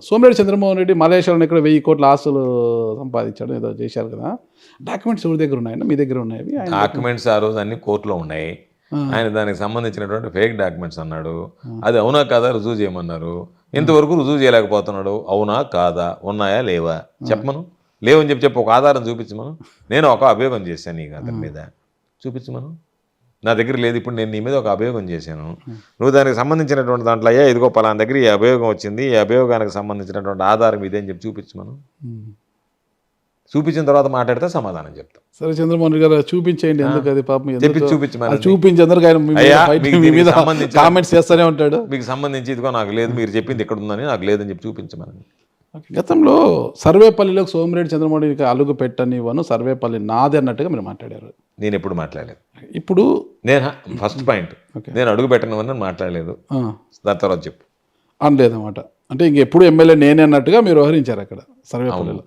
సోమిరెడ్డి చంద్రమోహన్ రెడ్డి మలేషియాలో ఇక్కడ 1000 కోట్ల ఆస్తులు సంపాదించాడు ఏదో చేశారు కదా. డాక్యుమెంట్స్ ఎవరి దగ్గర ఉన్నాయండి? మీ దగ్గర ఉన్నాయి? డాక్యుమెంట్స్ ఆ రోజు అన్ని కోర్టులో ఉన్నాయి. ఆయన దానికి సంబంధించినటువంటి ఫేక్ డాక్యుమెంట్స్ అన్నాడు. అది అవునా కాదా రుజువు చేయమన్నారు. ఇంతవరకు రుజువు చేయలేకపోతున్నాడు. అవునా కాదా, ఉన్నాయా లేవా చెప్పమను. లేవని చెప్పి ఒక ఆధారం చూపించమను. నేను ఒక అభియోగం చేశాను నీకు అతని మీద, చూపించమను. నా దగ్గర లేదు, ఇప్పుడు నేను నీ మీద ఒక అభియోగం చేశాను. నువ్వు దానికి సంబంధించినటువంటి దాంట్లో అయ్యా ఇదిగో పలానా దగ్గర ఈ అభియోగం వచ్చింది, ఈ అభియోగానికి సంబంధించినటువంటి ఆధారం ఇదే అని చెప్పి చూపించమను. చూపించిన తర్వాత మాట్లాడితే సమాధానం చెప్తాం. సరే చంద్రమోహన్ రెడ్డి గారు చూపించేయండి. ఎందుకు అది పాపం చూపించమని చూపించి అందరికీ ఆయన మీ మీద కామెంట్స్ చేస్తూనే ఉంటాడు. మీకు సంబంధించి ఇదిగో నాకు లేదు, మీరు చెప్పింది ఎక్కడ ఉందని నాకు లేదని చెప్పి చూపించమని. గతంలో సర్వేపల్లిలోకి సోమిరెడ్డి చంద్రమోహన్ రెడ్డికి అలుగు పెట్టనివ్వను, సర్వేపల్లి నాది అన్నట్టుగా మీరు మాట్లాడారు. నేను ఎప్పుడు మాట్లాడలేదు. ఇప్పుడు నేను ఫస్ట్ పాయింట్ నేను అడుగు పెట్టనివ్వని మాట్లాడలేదు. దాని తర్వాత చెప్పు అనలేదన్నమాట. అంటే ఇంకెప్పుడు ఎమ్మెల్యే నేనే అన్నట్టుగా మీరు వ్యవహరించారు అక్కడ సర్వేపల్లిలో.